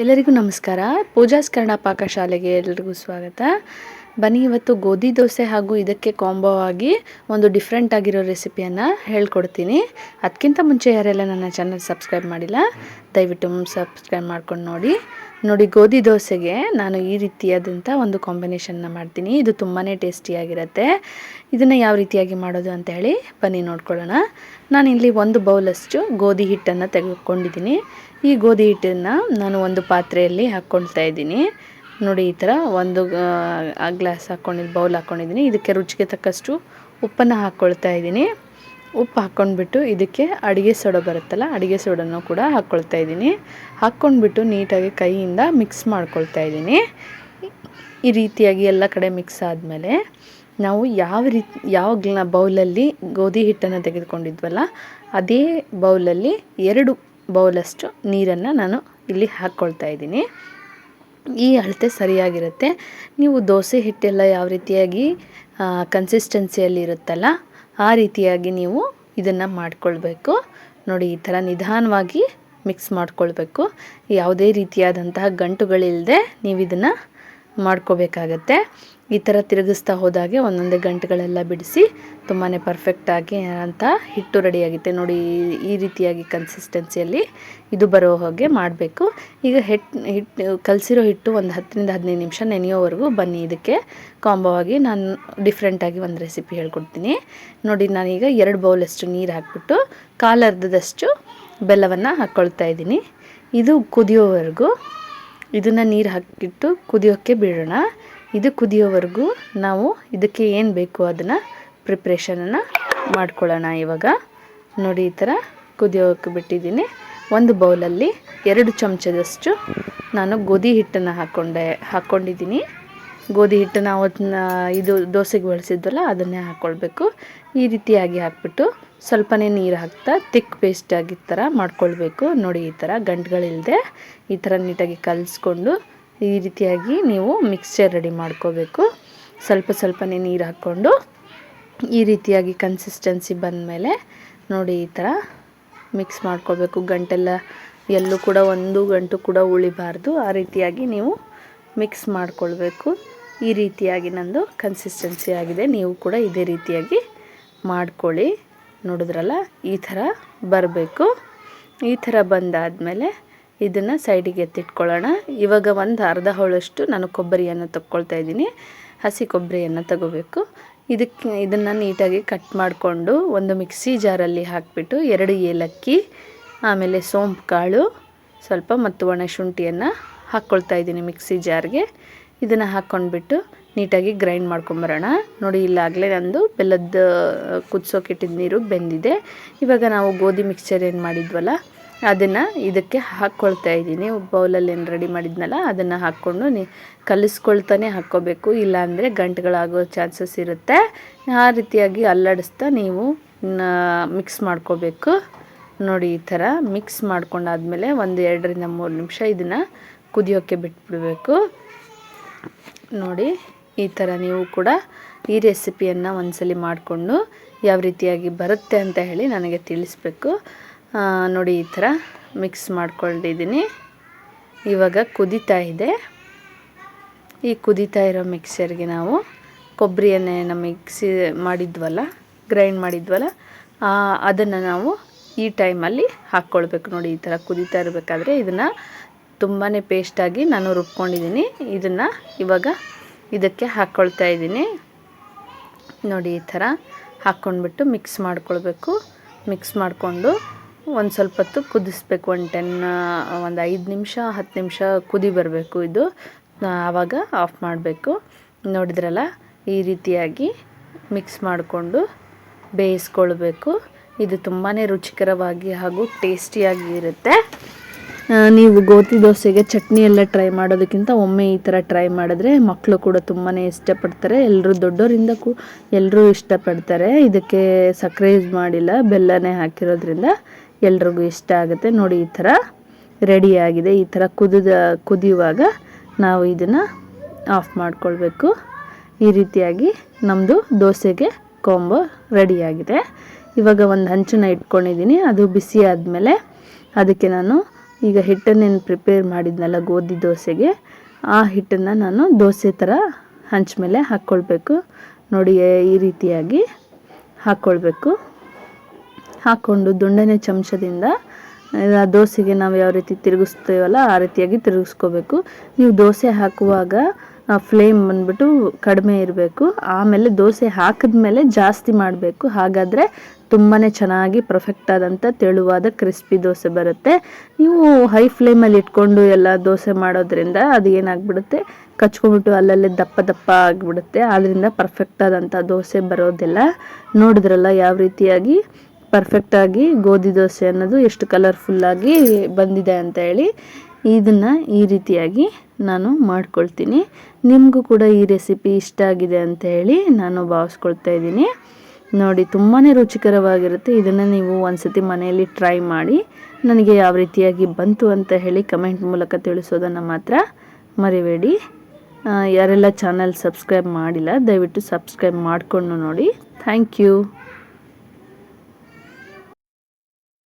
ಎಲ್ಲರಿಗೂ ನಮಸ್ಕಾರ. ಪೂಜಾಸ್ ಕನ್ನಡ ಪಾಕಶಾಲೆಗೆ ಎಲ್ಲರಿಗೂ ಸ್ವಾಗತ. ಬನ್ನಿ, ಇವತ್ತು ಗೋಧಿ ದೋಸೆ ಹಾಗೂ ಇದಕ್ಕೆ ಕಾಂಬೋ ಆಗಿ ಒಂದು ಡಿಫ್ರೆಂಟ್ ಆಗಿರೋ ರೆಸಿಪಿಯನ್ನು ಹೇಳ್ಕೊಡ್ತೀನಿ. ಅದಕ್ಕಿಂತ ಮುಂಚೆ ಯಾರೆಲ್ಲ ನನ್ನ ಚಾನಲ್ ಸಬ್ಸ್ಕ್ರೈಬ್ ಮಾಡಿಲ್ಲ, ದಯವಿಟ್ಟು ಸಬ್ಸ್ಕ್ರೈಬ್ ಮಾಡ್ಕೊಂಡು ನೋಡಿ. ಗೋಧಿ ದೋಸೆಗೆ ನಾನು ಈ ರೀತಿಯಾದಂಥ ಒಂದು ಕಾಂಬಿನೇಷನ್ನ ಮಾಡ್ತೀನಿ. ಇದು ತುಂಬಾ ಟೇಸ್ಟಿಯಾಗಿರುತ್ತೆ. ಇದನ್ನು ಯಾವ ರೀತಿಯಾಗಿ ಮಾಡೋದು ಅಂತ ಹೇಳಿ ಬನ್ನಿ ನೋಡ್ಕೊಳ್ಳೋಣ. ನಾನಿಲ್ಲಿ ಒಂದು ಬೌಲಷ್ಟು ಗೋಧಿ ಹಿಟ್ಟನ್ನು ತೆಗೆದುಕೊಂಡಿದ್ದೀನಿ. ಈ ಗೋಧಿ ಹಿಟ್ಟನ್ನು ನಾನು ಒಂದು ಪಾತ್ರೆಯಲ್ಲಿ ಹಾಕ್ಕೊಳ್ತಾ ಇದ್ದೀನಿ. ನೋಡಿ, ಈ ಥರ ಒಂದು ಗ್ಲಾಸ್ ಬೌಲ್ ಹಾಕ್ಕೊಂಡಿದ್ದೀನಿ. ಇದಕ್ಕೆ ರುಚಿಗೆ ತಕ್ಕಷ್ಟು ಉಪ್ಪನ್ನು ಹಾಕ್ಕೊಳ್ತಾ ಇದ್ದೀನಿ. ಉಪ್ಪು ಹಾಕ್ಕೊಂಡ್ಬಿಟ್ಟು ಇದಕ್ಕೆ ಅಡುಗೆ ಸೋಡಾ ಬರುತ್ತಲ್ಲ, ಅಡುಗೆ ಸೋಡನ್ನು ಕೂಡ ಹಾಕ್ಕೊಳ್ತಾ ಇದ್ದೀನಿ. ಹಾಕ್ಕೊಂಡ್ಬಿಟ್ಟು ನೀಟಾಗಿ ಕೈಯಿಂದ ಮಿಕ್ಸ್ ಮಾಡ್ಕೊಳ್ತಾ ಇದ್ದೀನಿ. ಈ ರೀತಿಯಾಗಿ ಎಲ್ಲ ಕಡೆ ಮಿಕ್ಸ್ ಆದಮೇಲೆ ನಾವು ಯಾವ ಬೌಲಲ್ಲಿ ಗೋಧಿ ಹಿಟ್ಟನ್ನು ತೆಗೆದುಕೊಂಡಿದ್ವಲ್ಲ, ಅದೇ ಬೌಲಲ್ಲಿ 2 ಬೌಲಷ್ಟು ನೀರನ್ನು ನಾನು ಇಲ್ಲಿ ಹಾಕ್ಕೊಳ್ತಾ ಇದ್ದೀನಿ. ಈ ಅಳತೆ ಸರಿಯಾಗಿರುತ್ತೆ. ನೀವು ದೋಸೆ ಹಿಟ್ಟೆಲ್ಲ ಯಾವ ರೀತಿಯಾಗಿ ಕನ್ಸಿಸ್ಟೆನ್ಸಿಯಲ್ಲಿ ಇರುತ್ತಲ್ಲ, ಆ ರೀತಿಯಾಗಿ ನೀವು ಇದನ್ನು ಮಾಡಿಕೊಳ್ಬೇಕು. ನೋಡಿ, ಈ ಥರ ನಿಧಾನವಾಗಿ ಮಿಕ್ಸ್ ಮಾಡ್ಕೊಳ್ಬೇಕು. ಯಾವುದೇ ರೀತಿಯಾದಂತಹ ಗಂಟುಗಳಿಲ್ಲದೆ ನೀವು ಇದನ್ನು ಮಾಡ್ಕೋಬೇಕಾಗತ್ತೆ. ಈ ಥರ ತಿರುಗಿಸ್ತಾ ಹೋದಾಗೆ ಒಂದೊಂದೇ ಗಂಟುಗಳೆಲ್ಲ ಬಿಡಿಸಿ ತುಂಬಾ ಪರ್ಫೆಕ್ಟಾಗಿ ಅಂತ ಹಿಟ್ಟು ರೆಡಿಯಾಗುತ್ತೆ. ನೋಡಿ, ಈ ರೀತಿಯಾಗಿ ಕನ್ಸಿಸ್ಟೆನ್ಸಿಯಲ್ಲಿ ಇದು ಬರೋ ಹಾಗೆ ಮಾಡಬೇಕು. ಈಗ ಹಿಟ್ಟು ಕಲಸಿರೋ ಹಿಟ್ಟು ಒಂದು 10ರಿಂದ 15 ನಿಮಿಷ ನೆನೆಯೋವರೆಗೂ ಬನ್ನಿ. ಇದಕ್ಕೆ ಕಾಂಬೋ ಆಗಿ ನಾನು ಡಿಫ್ರೆಂಟಾಗಿ ಒಂದು ರೆಸಿಪಿ ಹೇಳ್ಕೊಡ್ತೀನಿ. ನೋಡಿ, ನಾನೀಗ 2 ಬೌಲಷ್ಟು ನೀರು ಹಾಕ್ಬಿಟ್ಟು ಕಾಲರ್ಧದಷ್ಟು ಬೆಲ್ಲವನ್ನು ಹಾಕ್ಕೊಳ್ತಾ ಇದ್ದೀನಿ. ಇದು ಕುದಿಯೋವರೆಗೂ ಇದನ್ನು ನೀರು ಹಾಕಿಟ್ಟು ಕುದಿಯೋಕ್ಕೆ ಬಿಡೋಣ. ಇದು ಕುದಿಯೋವರೆಗೂ ನಾವು ಇದಕ್ಕೆ ಏನು ಬೇಕು ಅದನ್ನು ಪ್ರಿಪ್ರೇಷನನ್ನು ಮಾಡ್ಕೊಳ್ಳೋಣ. ಇವಾಗ ನೋಡಿ, ಈ ಥರ ಕುದಿಯೋಕ್ಕೆ ಬಿಟ್ಟಿದ್ದೀನಿ. ಒಂದು ಬೌಲಲ್ಲಿ 2 ಚಮಚದಷ್ಟು ನಾನು ಗೋಧಿ ಹಿಟ್ಟನ್ನು ಹಾಕ್ಕೊಂಡಿದ್ದೀನಿ. ಗೋಧಿ ಹಿಟ್ಟನ್ನು ಇದು ದೋಸೆಗೆ ಬಳಸಿದ್ವಲ್ಲ, ಅದನ್ನೇ ಹಾಕ್ಕೊಳ್ಬೇಕು. ಈ ರೀತಿಯಾಗಿ ಹಾಕ್ಬಿಟ್ಟು ಸ್ವಲ್ಪನೇ ನೀರು ಹಾಕ್ತಾ ತಿಕ್ ಪೇಸ್ಟ್ ಆಗಿ ಥರ ಮಾಡ್ಕೊಳ್ಬೇಕು. ನೋಡಿ, ಈ ಥರ ಗಂಟುಗಳಿಲ್ಲದೆ ಈ ಥರ ನೀಟಾಗಿ ಕಲಿಸ್ಕೊಂಡು ಈ ರೀತಿಯಾಗಿ ನೀವು ಮಿಕ್ಸ್ಚರ್ ರೆಡಿ ಮಾಡ್ಕೋಬೇಕು. ಸ್ವಲ್ಪನೇ ನೀರು ಹಾಕ್ಕೊಂಡು ಈ ರೀತಿಯಾಗಿ ಕನ್ಸಿಸ್ಟೆನ್ಸಿ ಬಂದಮೇಲೆ ನೋಡಿ, ಈ ಥರ ಮಿಕ್ಸ್ ಮಾಡ್ಕೋಬೇಕು. ಗಂಟೆಲ್ಲ ಎಲ್ಲೂ ಕೂಡ ಒಂದು ಗಂಟು ಕೂಡ ಉಳಿಬಾರ್ದು. ಆ ರೀತಿಯಾಗಿ ನೀವು ಮಿಕ್ಸ್ ಮಾಡ್ಕೊಳ್ಬೇಕು. ಈ ರೀತಿಯಾಗಿ ನಂದು ಕನ್ಸಿಸ್ಟೆನ್ಸಿ ಆಗಿದೆ. ನೀವು ಕೂಡ ಇದೇ ರೀತಿಯಾಗಿ ಮಾಡ್ಕೊಳ್ಳಿ. ನೋಡಿದ್ರಲ್ಲ, ಈ ಥರ ಬರಬೇಕು. ಈ ಥರ ಬಂದಾದಮೇಲೆ ಇದನ್ನು ಸೈಡಿಗೆ ಎತ್ತಿಟ್ಕೊಳ್ಳೋಣ. ಇವಾಗ ಒಂದು ಅರ್ಧ ಹೋಳಷ್ಟು ನಾನು ಕೊಬ್ಬರಿಯನ್ನು ತಗೊಳ್ತಾ ಇದ್ದೀನಿ. ಹಸಿ ಕೊಬ್ಬರಿಯನ್ನು ತಗೋಬೇಕು. ಇದನ್ನು ನೀಟಾಗಿ ಕಟ್ ಮಾಡಿಕೊಂಡು ಒಂದು ಮಿಕ್ಸಿ ಜಾರಲ್ಲಿ ಹಾಕಿಬಿಟ್ಟು 2 ಏಲಕ್ಕಿ, ಆಮೇಲೆ ಸೋಂಪು ಕಾಳು ಸ್ವಲ್ಪ ಮತ್ತು ಒಣಶುಂಠಿಯನ್ನು ಹಾಕ್ಕೊಳ್ತಾ ಇದ್ದೀನಿ ಮಿಕ್ಸಿ ಜಾರ್ಗೆ. ಇದನ್ನು ಹಾಕ್ಕೊಂಡ್ಬಿಟ್ಟು ನೀಟಾಗಿ ಗ್ರೈಂಡ್ ಮಾಡ್ಕೊಂಬರೋಣ. ನೋಡಿ, ಇಲ್ಲಾಗಲೇ ನಂದು ಬೆಲ್ಲದ ಕುದಿಸೋಕಿಟ್ಟಿದ್ದ ನೀರು ಬೆಂದಿದೆ. ಇವಾಗ ನಾವು ಗೋಧಿ ಮಿಕ್ಸ್ಚರ್ ಏನು ಮಾಡಿದ್ವಲ್ಲ, ಅದನ್ನು ಇದಕ್ಕೆ ಹಾಕ್ಕೊಳ್ತಾ ಇದ್ದೀನಿ. ಬೌಲಲ್ಲಿ ಏನು ರೆಡಿ ಮಾಡಿದ್ನಲ್ಲ, ಅದನ್ನು ಹಾಕ್ಕೊಂಡು ಕಲಿಸ್ಕೊಳ್ತಾನೆ ಹಾಕ್ಕೋಬೇಕು. ಇಲ್ಲಾಂದರೆ ಗಂಟುಗಳಾಗೋ ಚಾನ್ಸಸ್ ಇರುತ್ತೆ. ಆ ರೀತಿಯಾಗಿ ಅಲ್ಲಾಡಿಸ್ತಾ ನೀವು ಮಿಕ್ಸ್ ಮಾಡ್ಕೋಬೇಕು. ನೋಡಿ, ಈ ಥರ ಮಿಕ್ಸ್ ಮಾಡ್ಕೊಂಡಾದ್ಮೇಲೆ ಒಂದು 2ರಿಂದ 3 ನಿಮಿಷ ಇದನ್ನು ಕುದಿಯೋಕ್ಕೆ ಬಿಟ್ಬಿಡಬೇಕು. ನೋಡಿ, ಈ ಥರ ನೀವು ಕೂಡ ಈ ರೆಸಿಪಿಯನ್ನು ಒಂದ್ಸಲಿ ಮಾಡಿಕೊಂಡು ಯಾವ ರೀತಿಯಾಗಿ ಬರುತ್ತೆ ಅಂತ ಹೇಳಿ ನನಗೆ ತಿಳಿಸ್ಬೇಕು. ನೋಡಿ, ಈ ಥರ ಮಿಕ್ಸ್ ಮಾಡ್ಕೊಂಡಿದ್ದೀನಿ. ಇವಾಗ ಕುದೀತಾ ಇದೆ. ಈ ಕುದೀತಾ ಇರೋ ಮಿಕ್ಸರ್ಗೆ ನಾವು ಕೊಬ್ಬರಿಯನ್ನೇನು ಮಿಕ್ಸಿ ಮಾಡಿದ್ವಲ್ಲ, ಗ್ರೈಂಡ್ ಮಾಡಿದ್ವಲ್ಲ, ಅದನ್ನು ನಾವು ಈ ಟೈಮಲ್ಲಿ ಹಾಕ್ಕೊಳ್ಬೇಕು. ನೋಡಿ, ಈ ಥರ ಕುದೀತಾ ಇರಬೇಕಾದ್ರೆ ಇದನ್ನು ತುಂಬಾ ಪೇಸ್ಟಾಗಿ ನಾನು ರುಬ್ಕೊಂಡಿದ್ದೀನಿ. ಇದನ್ನು ಇವಾಗ ಇದಕ್ಕೆ ಹಾಕ್ಕೊಳ್ತಾ ಇದ್ದೀನಿ. ನೋಡಿ, ಈ ಥರ ಹಾಕ್ಕೊಂಡ್ಬಿಟ್ಟು ಮಿಕ್ಸ್ ಮಾಡ್ಕೊಳ್ಬೇಕು. ಮಿಕ್ಸ್ ಮಾಡಿಕೊಂಡು ಒಂದು ಸ್ವಲ್ಪ ಹೊತ್ತು ಕುದಿಸ್ಬೇಕು. ಒಂದು 5 ನಿಮಿಷ 10 ನಿಮಿಷ ಕುದಿ ಬರಬೇಕು. ಇದು ಆವಾಗ ಆಫ್ ಮಾಡಬೇಕು. ನೋಡಿದ್ರಲ್ಲ, ಈ ರೀತಿಯಾಗಿ ಮಿಕ್ಸ್ ಮಾಡಿಕೊಂಡು ಬೇಯಿಸ್ಕೊಳ್ಬೇಕು. ಇದು ತುಂಬಾ ರುಚಿಕರವಾಗಿ ಹಾಗೂ ಟೇಸ್ಟಿಯಾಗಿ ಇರುತ್ತೆ. ನೀವು ಗೋಧಿ ದೋಸೆಗೆ ಚಟ್ನಿ ಎಲ್ಲ ಟ್ರೈ ಮಾಡೋದಕ್ಕಿಂತ ಒಮ್ಮೆ ಈ ಥರ ಟ್ರೈ ಮಾಡಿದ್ರೆ ಮಕ್ಕಳು ಕೂಡ ತುಂಬಾ ಇಷ್ಟಪಡ್ತಾರೆ. ಎಲ್ಲರೂ ದೊಡ್ಡೋರಿಂದ ಎಲ್ಲರೂ ಇಷ್ಟಪಡ್ತಾರೆ. ಇದಕ್ಕೆ ಸಕ್ಕರೆ ಯೂಸ್ ಮಾಡಿಲ್ಲ, ಬೆಲ್ಲನೇ ಹಾಕಿರೋದ್ರಿಂದ ಎಲ್ರಿಗೂ ಇಷ್ಟ ಆಗುತ್ತೆ. ನೋಡಿ, ಈ ಥರ ರೆಡಿಯಾಗಿದೆ. ಈ ಥರ ಕುದಿಯುವಾಗ ನಾವು ಇದನ್ನು ಆಫ್ ಮಾಡ್ಕೊಳ್ಬೇಕು. ಈ ರೀತಿಯಾಗಿ ನಮ್ಮದು ದೋಸೆಗೆ ಕಾಂಬೋ ರೆಡಿಯಾಗಿದೆ. ಇವಾಗ ಒಂದು ಹಂಚನ್ನು ಇಟ್ಕೊಂಡಿದ್ದೀನಿ. ಅದು ಬಿಸಿ ಆದಮೇಲೆ ಅದಕ್ಕೆ ನಾನು ಈಗ ಹಿಟ್ಟನ್ನೇನು ಪ್ರಿಪೇರ್ ಮಾಡಿದ್ನಲ್ಲ ಗೋಧಿ ದೋಸೆಗೆ, ಆ ಹಿಟ್ಟನ್ನು ನಾನು ದೋಸೆ ಥರ ಹಂಚ ಮೇಲೆ ಹಾಕ್ಕೊಳ್ಬೇಕು. ನೋಡಿ ಈ ರೀತಿಯಾಗಿ ಹಾಕ್ಕೊಳ್ಬೇಕು. ಹಾಕ್ಕೊಂಡು ದುಂಡನೆ ಚಮಚದಿಂದ ದೋಸೆಗೆ ನಾವು ಯಾವ ರೀತಿ ತಿರುಗಿಸ್ತೀವಲ್ಲ ಆ ರೀತಿಯಾಗಿ ತಿರುಗಿಸ್ಕೋಬೇಕು. ನೀವು ದೋಸೆ ಹಾಕುವಾಗ ಫ್ಲೇಮ್ ಬಂದ್ಬಿಟ್ಟು ಕಡಿಮೆ ಇರಬೇಕು. ಆಮೇಲೆ ದೋಸೆ ಹಾಕಿದ್ಮೇಲೆ ಜಾಸ್ತಿ ಮಾಡಬೇಕು. ಹಾಗಾದರೆ ತುಂಬಾ ಚೆನ್ನಾಗಿ ಪರ್ಫೆಕ್ಟ್ ಆದಂಥ ತೆಳುವಾದ ಕ್ರಿಸ್ಪಿ ದೋಸೆ ಬರುತ್ತೆ. ನೀವು ಹೈ ಫ್ಲೇಮಲ್ಲಿ ಇಟ್ಕೊಂಡು ಎಲ್ಲ ದೋಸೆ ಮಾಡೋದ್ರಿಂದ ಅದು ಏನಾಗ್ಬಿಡುತ್ತೆ, ಕಚ್ಕೊಂಡ್ಬಿಟ್ಟು ಅಲ್ಲಲ್ಲೇ ದಪ್ಪ ದಪ್ಪ ಆಗಿಬಿಡುತ್ತೆ. ಆದ್ದರಿಂದ ಪರ್ಫೆಕ್ಟ್ ಆದಂಥ ದೋಸೆ ಬರೋದಿಲ್ಲ. ನೋಡಿದ್ರಲ್ಲ ಯಾವ ರೀತಿಯಾಗಿ ಪರ್ಫೆಕ್ಟಾಗಿ ಗೋಧಿ ದೋಸೆ ಅನ್ನೋದು ಎಷ್ಟು ಕಲರ್ಫುಲ್ಲಾಗಿ ಬಂದಿದೆ ಅಂತ ಹೇಳಿ. ಇದನ್ನು ಈ ರೀತಿಯಾಗಿ ನಾನು ಮಾಡ್ಕೊಳ್ತೀನಿ. ನಿಮಗೂ ಕೂಡ ಈ ರೆಸಿಪಿ ಇಷ್ಟ ಆಗಿದೆ ಅಂತ ಹೇಳಿ ನಾನು ಭಾವಿಸ್ಕೊಳ್ತಾ ಇದ್ದೀನಿ. ನೋಡಿ ತುಂಬಾ ರುಚಿಕರವಾಗಿರುತ್ತೆ. ಇದನ್ನು ನೀವು ಒಂದ್ಸತಿ ಮನೆಯಲ್ಲಿ ಟ್ರೈ ಮಾಡಿ ನನಗೆ ಯಾವ ರೀತಿಯಾಗಿ ಬಂತು ಅಂತ ಹೇಳಿ ಕಮೆಂಟ್ ಮೂಲಕ ತಿಳಿಸೋದನ್ನು ಮಾತ್ರ ಮರಿಬೇಡಿ. ಯಾರೆಲ್ಲ ಚಾನಲ್ ಸಬ್ಸ್ಕ್ರೈಬ್ ಮಾಡಿಲ್ಲ ದಯವಿಟ್ಟು ಸಬ್ಸ್ಕ್ರೈಬ್ ಮಾಡಿಕೊಂಡು ನೋಡಿ. Thank you.